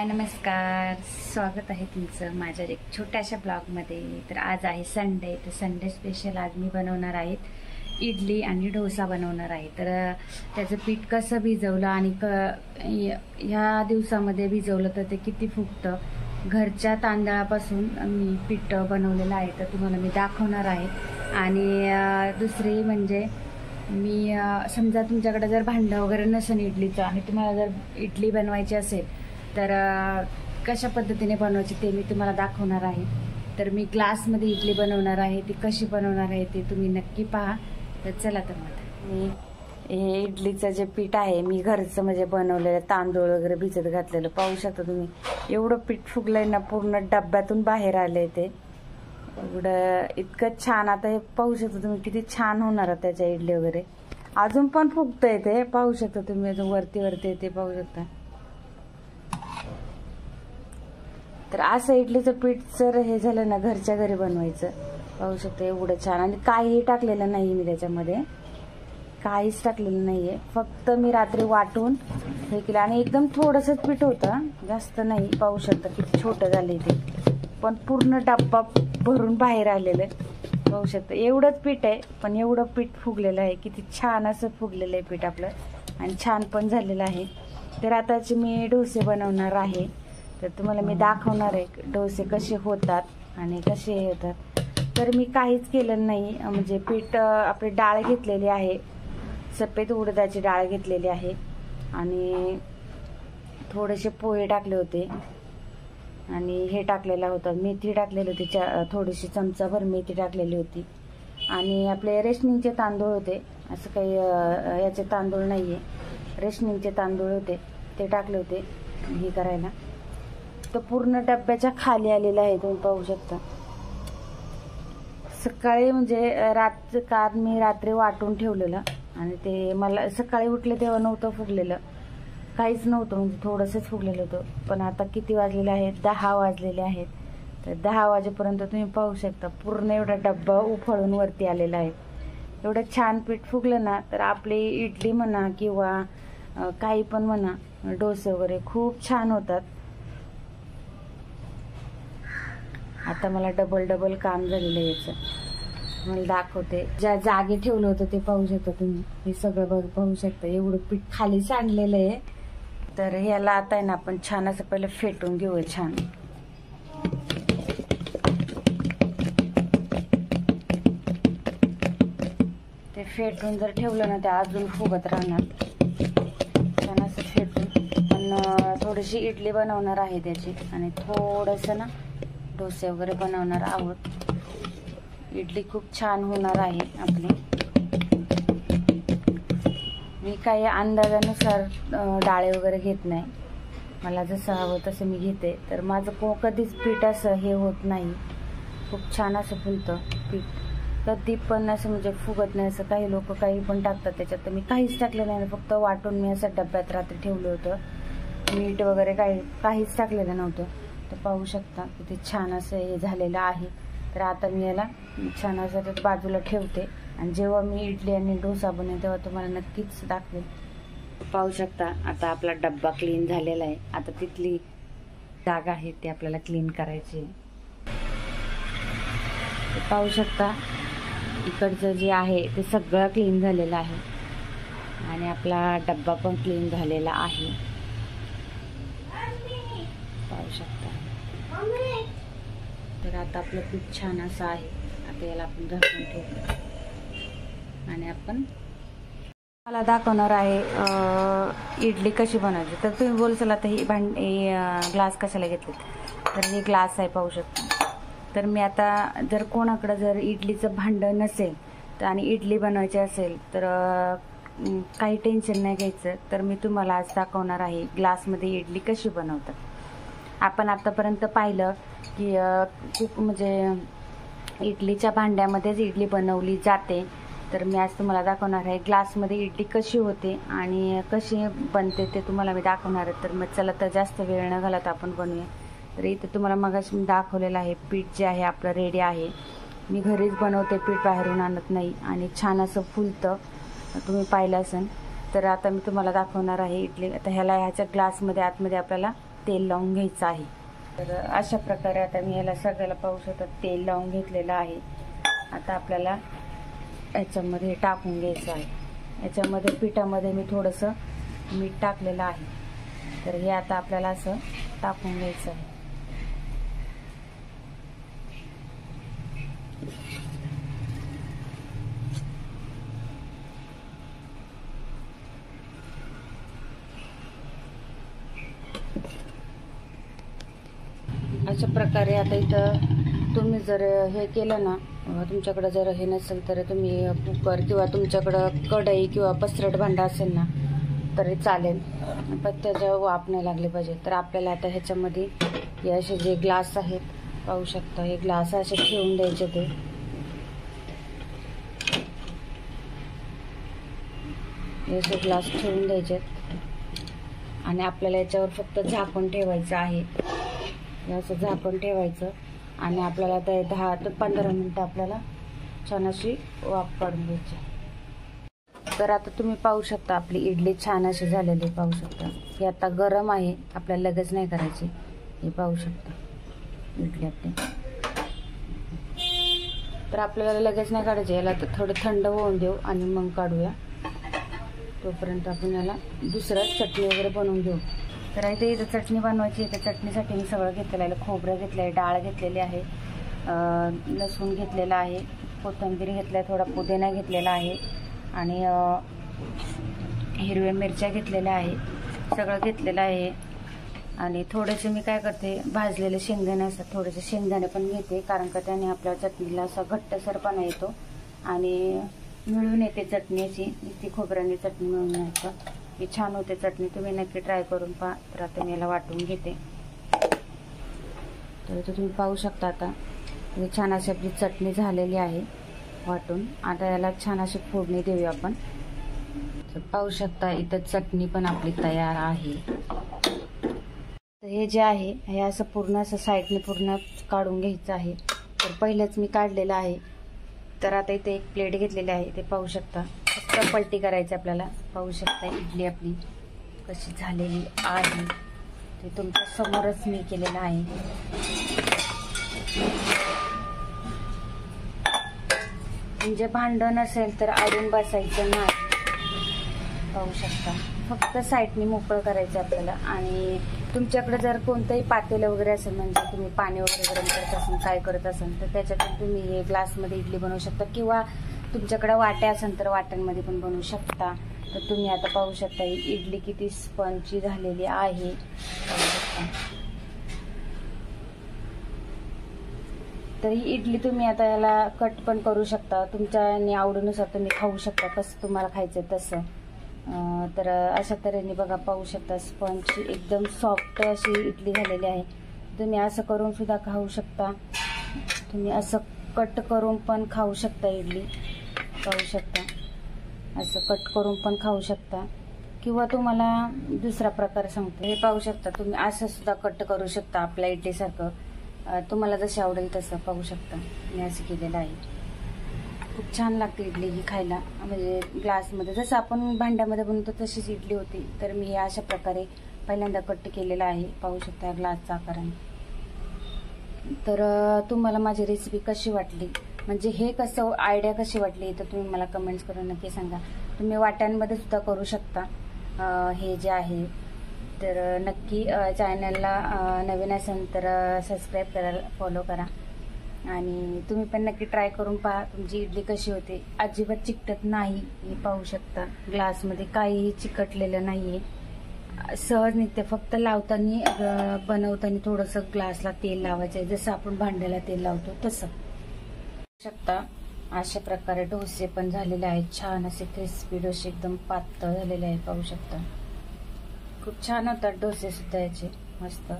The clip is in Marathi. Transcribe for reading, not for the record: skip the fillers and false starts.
नमस्कार, स्वागत आहे तुमचं माझ्या एक छोट्याशा ब्लॉगमध्ये। तर आज आहे संडे, तर संडे स्पेशल आज मी बनवणार आहे इडली आणि डोसा बनवणार आहे। तर त्याचं पीठ कसं भिजवलं आणि ह्या दिवसामध्ये भिजवलं तर ते किती फुगतं, घरच्या तांदळापासून मी पीठ बनवलेलं आहे, तर तुम्हाला मी दाखवणार आहे। आणि दुसरी म्हणजे मी समजा तुमच्याकडे जर भांडं वगैरे नसेल इडलीचं आणि तुम्हाला जर इडली बनवायची असेल तर कशा पद्धतीने बनवायची ते मी तुम्हाला दाखवणार आहे। तर मी ग्लासमध्ये इडली बनवणार आहे, ती कशी बनवणार आहे ते तुम्ही नक्की पहा। तर चला तर मग मी हे इडलीचं जे पीठ आहे मी घरचं म्हणजे बनवलेलं, तांदूळ वगैरे भिजत घातलेलं पाहू शकता तुम्ही। एवढं पीठ फुगलंय ना, पूर्ण डब्यातून बाहेर आलंय ते, एवढं इतकं छान। आता हे पाहू शकता तुम्ही किती छान होणार आहे त्याच्या इडली वगैरे। अजून पण फुगतंय ते, पाहू शकता तुम्ही, अजून वरती वरती ते पाहू शकता। तर असं इडलीचं पीठ जर हे झालं ना, घरच्या घरी बनवायचं, पाहू शकता एवढं छान। आणि काहीही टाकलेलं नाही मी त्याच्यामध्ये, काहीच टाकलेलं नाहीये, फक्त मी रात्री वाटून हे केलं आणि एकदम थोडंसंच पीठ होतं, जास्त नाही। पाहू शकता किती छोटं झालंय ते, पण पूर्ण डब्बा भरून बाहेर आलेलं आहे। पाहू शकता एवढंच पीठ आहे, पण एवढं पीठ फुगलेलं आहे, किती छान असं फुगलेलं आहे पीठ आपलं, आणि छान पण झालेलं आहे। तर आताचे मी डोसे बनवणार आहे, तर तुम्हाला मी दाखवणार आहे डोसे कसे होतात आणि कसे होतात। तर मी काहीच केलं नाही, म्हणजे पीठ आपली डाळ घेतलेली आहे, सफेद उडदाची डाळ घेतलेली आहे, आणि थोडेसे पोहे टाकले होते, आणि हे टाकलेला होता, मेथी टाकलेली होती, थोडीशी चमचाभर मेथी टाकलेली होती, आणि आपले रेशनिंगचे तांदूळ होते, असं काही याचे तांदूळ नाहीये, रेशनिंगचे तांदूळ होते, ते टाकले होते हे करायला। तर पूर्ण डब्याच्या खाली आलेला आहे, तुम्ही पाहू शकता। सकाळी म्हणजे मी रात्री वाटून ठेवलेलं, आणि ते मला सकाळी उठले तेव्हा नव्हतं फुगलेलं, काहीच नव्हतं, म्हणजे थोडंसंच फुगलेलं होतं। पण आता किती वाजलेले आहेत, 10 वाजलेले आहेत। तर 10 वाजेपर्यंत तुम्ही पाहू शकता पूर्ण एवढा डब्बा उफळून वरती आलेला आहे। एवढं छान पीठ फुगलं ना, तर आपली इडली म्हणा किंवा काही पण म्हणा, डोसे वगैरे खूप छान होतात। आता मला डबल काम झालेलं आहे याचं, मला दाखवते। ज्या जागी ठेवलं होतं ते पाहू शकता तुम्ही, हे सगळं पाहू शकता, एवढं पीठ खाली सांडलेलं आहे। तर ह्याला आता आहे ना, आपण छान असं पहिलं फेटून घेऊया छान। ते फेटून जर ठेवलं ना, ते अजून फुगत राहणार, छान असं फेटून। पण थोडीशी इडली बनवणार आहे त्याची, आणि थोडंसं ना डोसे वगैरे बनवणार आहोत। इडली खूप छान होणार आहे आपली। मी काही अंदाजानुसार डाळे वगैरे घेत नाही, मला जसं हवं तसं मी घेते। तर माझं कधीच पीठ असं हे होत नाही, खूप छान असं फुलतं पीठ, कधी पण असं म्हणजे फुगत नाही असं। काही लोक काही पण टाकतात त्याच्यात, तर मी काहीच टाकलं नाही, फक्त वाटून मी असं डब्यात रात्री ठेवलं होतं, मीठ वगैरे काहीच टाकलेलं नव्हतं। तर पाहू शकता किती छान असं हे झालेलं आहे। तर आता मी याला छान असं बाजूला ठेवते, आणि जेव्हा मी इडली आणि डोसा बनवेन तेव्हा तुम्हाला नक्कीच दाखवेन। पाहू शकता आता आपला डब्बा क्लीन झालेला आहे। आता तिथली जागा आहे ती आपल्याला क्लीन करायची आहे। पाहू शकता इकडचं जे आहे ते सगळं क्लीन झालेलं आहे, आणि आपला डब्बा पण क्लीन झालेला आहे, पाहू शकता। तर आता आपलं पीठ छान असं आहे, आता याला आपण झाकून ठेवू, आणि आपण मला दाखवणार आहे इडली कशी बनवायची। तर तुम्ही बोलसाल आता ही ग्लास कशाला घेतले, तर हे ग्लास आहे, पाहू शकता। तर मी आता जर कोणाकडं जर इडलीचं भांडं नसेल तर आणि इडली बनवायची असेल तर काही टेन्शन नाही घ्यायचं। तर मी तुम्हाला आज दाखवणार आहे ग्लासमध्ये इडली कशी बनवतात। आपण आतापर्यंत पाहिलं की खूप म्हणजे इडलीच्या भांड्यामध्येच इडली बनवली जाते, तर मी आज तुम्हाला दाखवणार आहे ग्लासमध्ये इडली कशी होते आणि कशी बनते ते तुम्हाला मी दाखवणार आहे। तर मग चला तर जास्त वेळ न घालवता आपण बनवूया। तर इथे तुम्हाला मगाशी मी दाखवलेलं आहे पीठ जे आहे आपलं रेडी आहे, मी घरीच बनवते, पीठ बाहेरून आणत नाही, आणि छान असं फुलतं, तुम्ही पाहिलं असेल। तर आता मी तुम्हाला दाखवणार आहे इडली। आता ह्याच्या ग्लासमध्ये आतमध्ये आपल्याला तेल लावून घ्यायचं आहे. तर अशा प्रकारे आता मी याला सगळ्याला पाहू शकता तेल लावून घेतलेलं आहे. आता आपल्याला याच्यामध्ये टाकून घ्यायचं आहे. याच्यामध्ये पिठामध्ये मी थोडंसं मीठ टाकलेलं आहे. तर हे आता आपल्याला असं टाकून घ्यायचं आहे. अशा प्रकारे आता इथं तुम्ही जर हे केलं ना, तुमच्याकडे जर हे नसेल तर तुम्ही कुकर किंवा तुमच्याकडं कढई किंवा पसरट भांडा असेल ना तरी चालेल, पण त्याच्या वाफ नाही लागले पाहिजे. तर आपल्याला आता ह्याच्यामध्ये हे असे जे ग्लास आहेत पाहू शकता, हे ग्लास असे ठेवून द्यायचे. ते असे ग्लास ठेवून द्यायचे आणि आपल्याला याच्यावर फक्त झाकण ठेवायचं आहे. असं झाकण ठेवायचं आणि आपल्याला ते 10 ते 15 मिनिटं आपल्याला छान अशी वाफ काढून घ्यायची. तर आता तुम्ही पाहू शकता आपली इडली छान अशी झालेली पाहू शकता. ही आता गरम आहे, आपल्याला लगेच नाही करायची. हे पाहू शकता इडली आपली. तर आपल्याला लगेच नाही काढायची, याला तर थोडं थंड होऊन देऊ आणि मग काढूया. तोपर्यंत आपण याला दुसरं चटणी वगैरे बनवून घेऊ. तर इथं चटणी बनवायची. तर चटणीसाठी मी सगळं घेतलेलं आहे. खोबरं घेतलं आहे, डाळ घेतलेली आहे, लसूण घेतलेला आहे, कोथिंबीर घेतला आहे, थोडा पुदिना घेतलेला आहे आणि हिरव्या मिरच्या घेतलेल्या आहे. सगळं घेतलेलं आहे. आणि थोडेसे मी काय करते, भाजलेले शेंगदाणे असतात, थोडेसे शेंगदाणे पण घेते, कारण का त्याने आपल्या चटणीला असा घट्टसरपणा येतो आणि मिळून येते चटणी अशी. ती खोबऱ्याने चटणी मिळून येतं, ही छान होते चटणी. तुम्ही नक्की ट्राय करून पहा. तर आता मी याला वाटून घेते. तर इथं तुम्ही पाहू शकता आता छान अशी आपली चटणी झालेली आहे वाटून. आता याला छान अशी फोडणी देऊया आपण. तर पाहू शकता इथं चटणी पण आपली तयार आहे. तर हे जे आहे हे असं पूर्ण असं साईडने पूर्ण काढून घ्यायचं आहे. तर पहिलेच मी काढलेलं आहे. तर आता इथे एक प्लेट घेतलेली आहे, ते पाहू शकता. फक्त पलटी करायची आपल्याला. पाहू शकता इडली आपली कशी झालेली आहे, ते तुमच्या समोरच मी केलेलं आहे. म्हणजे भांडण नसेल तर अडून बसायचं नाही. पाहू शकता फक्त साईडने मोकळं करायचं आपल्याला. आणि तुमच्याकडे जर कोणतंही पातेलं वगैरे असेल, म्हणजे तुम्ही पाणी वगैरे गरम करत असाल, काय करत असाल, तर त्याच्यातून तुम्ही हे ग्लासमध्ये इडली बनवू शकता. किंवा तुमच्याकडे वाट्या असेल तर वाट्यांमध्ये पण बनवू शकता. तर तुम्ही आता पाहू शकता ही इडली किती स्पंजी झालेली आहे. पाहू शकता. तर ही इडली तुम्ही आता याला कट पण करू शकता, तुमच्या आवडीनुसार तुम्ही खाऊ शकता, कसं तुम्हाला खायचं तसं. तर अशा तऱ्हेने बघा पाहू शकता स्पंज एकदम सॉफ्ट अशी इडली झालेली आहे. तुम्ही असं करून सुद्धा खाऊ शकता, तुम्ही असं कट करून पण खाऊ शकता इडली. पाहू शकता असं कट करून पण खाऊ शकता, किंवा तुम्हाला दुसरा प्रकार सांगते. हे पाहू शकता तुम्ही असं सुद्धा कट करू शकता आपल्या इडलीसारखं, तुम्हाला जसं आवडेल तसं. पाहू शकता मी असं केलेलं आहे. खूप छान लागते इडली ही खायला. म्हणजे ग्लासमध्ये जसं आपण भांड्यामध्ये बनवतो तशीच इडली होती. तर मी अशा प्रकारे पहिल्यांदा कट केलेला आहे. पाहू शकता ग्लासचा आकाराने. तर तुम्हाला माझी रेसिपी कशी वाटली, म्हणजे हे कसं आयडिया कशी वाटली, तर तुम्ही मला कमेंट्स करून नक्की सांगा. तुम्ही वाट्यांमध्ये सुद्धा करू शकता हे जे आहे. तर नक्की चॅनलला नवीन असेल तर सबस्क्राईब करा, फॉलो करा. आणि तुम्ही पण नक्की ट्राय करून पहा तुमची इडली कशी होते. अजिबात चिकटत नाही. हे पाहू शकता ग्लासमध्ये काहीही चिकटलेलं नाहीये, सहज निघते. फक्त लावताना बनवताना थोडंसं ग्लासला तेल लावायचं आहे, जसं आपण भांड्याला तेल लावतो तसं. शकता अशा प्रकारे डोसे पण झालेले आहेत, छान असे क्रिस्पी डोसे, एकदम पातळ झालेले आहेत. पाहू शकता खूप छान होतात डोसे सुद्धा याचे, मस्त.